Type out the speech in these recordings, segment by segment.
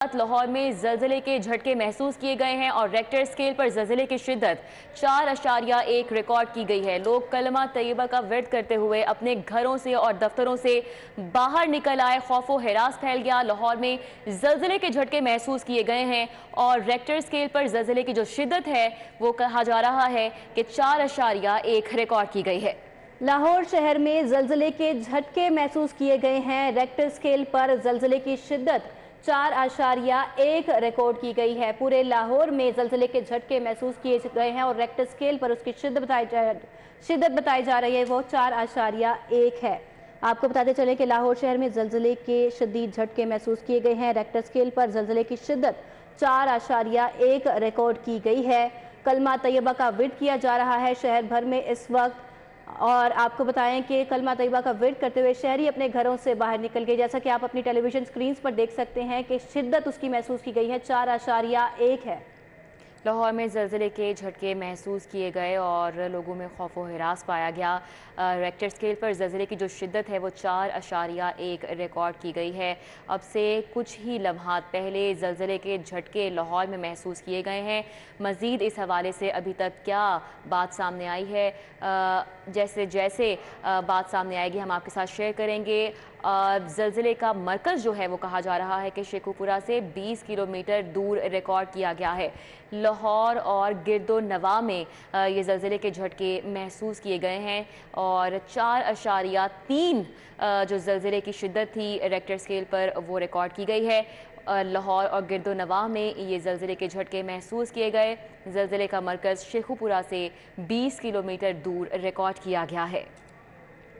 लाहौर में ज़लज़ले के झटके महसूस किए गए हैं और रेक्टर स्केल पर ज़लज़ले की शिद्दत 4.1 रिकॉर्ड की गई है। लोग कलमा तैयबा का विर्द करते हुए अपने घरों से और दफ्तरों से बाहर निकल आए। खौफो हिरास फैल गया। लाहौर में ज़लज़ले के झटके महसूस किए गए हैं और रेक्टर स्केल पर ज़लज़ले की जो शिद्दत है वो कहा जा रहा है कि 4.1 रिकॉर्ड की गई है। लाहौर शहर में ज़लज़ले के झटके महसूस किए गए हैं। रेक्टर स्केल पर ज़लज़ले की शिद्दत 4.1 रिकॉर्ड की गई है। पूरे लाहौर में ज़लज़ले के झटके महसूस किए गए हैं और रेक्टर स्केल पर उसकी शिद्दत बताई जा रही है वो 4.1 है। आपको बताते चले कि लाहौर शहर में ज़लज़ले के शदीद झटके महसूस किए गए हैं। रेक्टर स्केल पर ज़लज़ले की शिद्दत 4.1 रिकॉर्ड की गई है। कलमा तैयबा का विर्द किया जा रहा है शहर भर में इस वक्त। और आपको बताएं कि कलमा तैयबा का विर्द करते हुए शहरी अपने घरों से बाहर निकल गए। जैसा कि आप अपनी टेलीविजन स्क्रीन पर देख सकते हैं कि शिद्दत उसकी महसूस की गई है 4.1 है। लाहौर में ज़लज़ले के झटके महसूस किए गए और लोगों में खौफ व हिरास पाया गया। रेक्टर स्केल पर ज़लज़ले की जो शिद्दत है वो 4.1 रिकॉर्ड की गई है। अब से कुछ ही लम्हात पहले ज़लज़ले के झटके लाहौर में महसूस किए गए हैं। मज़ीद इस हवाले से अभी तक क्या बात सामने आई है, जैसे जैसे बात सामने आएगी हम आपके साथ शेयर करेंगे। ज़लज़ले का मरकज़ जो है वो कहा जा रहा है कि शेखुपुरा से 20 किलोमीटर दूर रिकॉर्ड किया गया है। लाहौर और गिरदो नवा में ये ज़लज़ले के झटके महसूस किए गए हैं और 4.3 जो ज़लज़ले की शिद्दत थी रेक्टर स्केल पर वो रिकॉर्ड की गई है। लाहौर और गिरदो नवा में ये ज़लज़ले के झटके महसूस किए गए। ज़लज़ले का मरकज़ शेखुपुरा से 20 किलोमीटर दूर रिकॉर्ड किया गया है।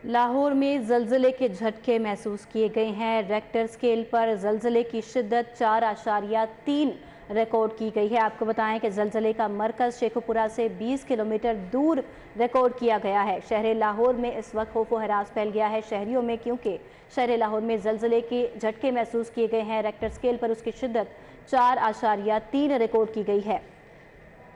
लाहौर में ज़लज़ले के झटके महसूस किए गए हैं। रेक्टर स्केल पर ज़लज़ले की शिद्दत 4.3 रिकॉर्ड की गई है। आपको बताएं कि ज़लज़ले का मरकज़ शेखुपुरा से 20 किलोमीटर दूर रिकॉर्ड किया गया है। शहर लाहौर में इस वक्त खौफ व हरास फैल गया है शहरियों में, क्योंकि शहर लाहौर में ज़लज़ले के झटके महसूस किए गए हैं। रेक्टर स्केल पर उसकी शिद्दत 4.3 रिकॉर्ड की गई है।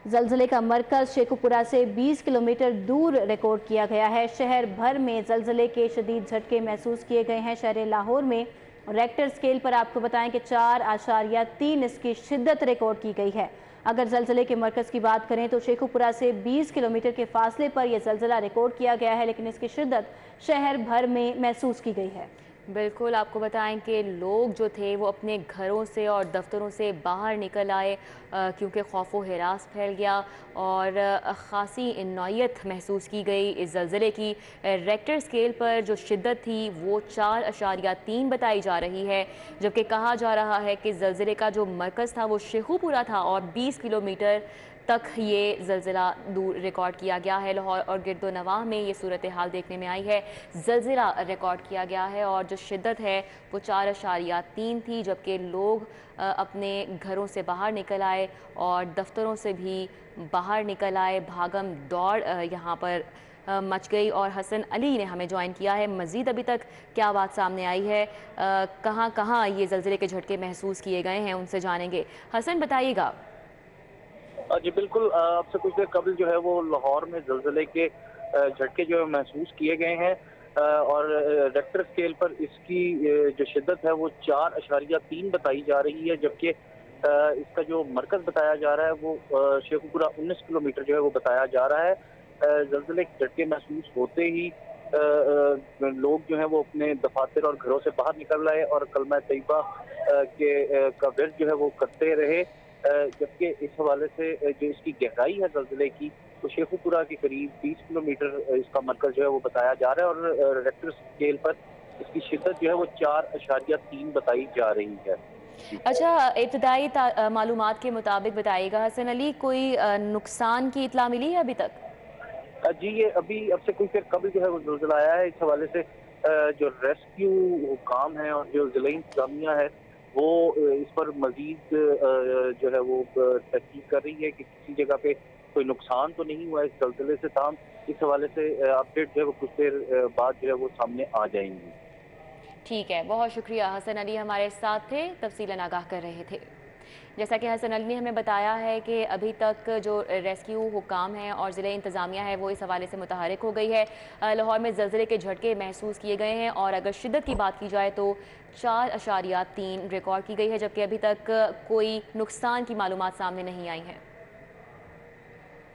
ज़लज़ले का मरकज़ शेखुपुरा से 20 किलोमीटर दूर रिकॉर्ड किया गया है। शहर भर में ज़लज़ले के शदीद झटके महसूस किए गए हैं। शहर लाहौर में रेक्टर स्केल पर आपको बताएं कि 4.3 इसकी शिद्दत रिकॉर्ड की गई है। अगर ज़लज़ले के मरकज़ की बात करें तो शेखुपुरा से 20 किलोमीटर के फासले पर यह ज़लज़ला रिकॉर्ड किया गया है, लेकिन इसकी शिद्दत शहर भर में महसूस की गई है। बिल्कुल, आपको बताएं कि लोग जो थे वो अपने घरों से और दफ्तरों से बाहर निकल आए क्योंकि खौफ व हिरास फैल गया और ख़ासी नौयत महसूस की गई इस ज़लज़ले की। रेक्टर स्केल पर जो शिद्दत थी वो 4.3 बताई जा रही है, जबकि कहा जा रहा है कि ज़लज़ले का जो मरकज़ था वो शेखुपुरा था और 20 किलोमीटर तक ये ज़लज़ला दूर रिकॉर्ड किया गया है। लाहौर और गिरदो नवाह में ये सूरत हाल देखने में आई है। ज़लज़ला रिकॉर्ड किया गया है और जो शिद्दत है वो 4.3 थी, जबकि लोग अपने घरों से बाहर निकल आए और दफ्तरों से भी बाहर निकल आए। भागम दौड़ यहाँ पर मच गई और हसन अली ने हमें ज्वाइन किया है। मज़ीद अभी तक क्या बात सामने आई है, कहाँ कहाँ ये ज़लज़ले के झटके महसूस किए गए हैं, उनसे जानेंगे। हसन, बताइएगा। जी बिल्कुल, आपसे कुछ देर कबल जो है वो लाहौर में ज़लज़ले के झटके जो है महसूस किए गए हैं और रेक्टर स्केल पर इसकी जो शिद्दत है वो 4.3 बताई जा रही है, जबकि इसका जो मरकज़ बताया जा रहा है वो शेखुपुरा 19 किलोमीटर जो है वो बताया जा रहा है। ज़लज़ले के झटके महसूस होते ही लोग जो है वो अपने दफातर और घरों से बाहर निकल रहे और कलमा तैयबा का विर्द जो है वो करते रहे, जबकि इस हवाले से जो इसकी गहराई है ज़लज़ले की तो शेखुपुरा के करीब 20 किलोमीटर इसका मरकज़ जो है वो बताया जा रहा है और रेक्टर स्केल पर इसकी शिद्दत जो है वो 4.3 बताई जा रही है। अच्छा, इब्तदाई मालूमात के मुताबिक बताइएगा हसन अली, कोई नुकसान की इत्ला मिली है अभी तक? जी ये अभी अब से कुछ देर कबल जो है वो ज़लज़ला आया है। इस हवाले से जो रेस्क्यू काम है और जो ज़िला इंतज़ामिया है वो इस पर मजीद जो है वो तहकीक कर रही है कि किसी जगह पे कोई नुकसान तो नहीं हुआ इस ज़लज़ले से। ताम इस हवाले से अपडेट जो है वो कुछ देर बाद जो है वो सामने आ जाएंगी। ठीक है, बहुत शुक्रिया। हसन अली हमारे साथ थे, तफसीलन आगाह कर रहे थे। जैसा कि हसन अली ने हमें बताया है कि अभी तक जो रेस्क्यू हुकाम हैं और ज़िले इंतज़ामिया है वो इस हवाले से मुतहरिक हो गई है। लाहौर में ज़लज़ले के झटके महसूस किए गए हैं और अगर शिद्दत की बात की जाए तो 4.3 रिकॉर्ड की गई है, जबकि अभी तक कोई नुकसान की मालूमात सामने नहीं आई हैं।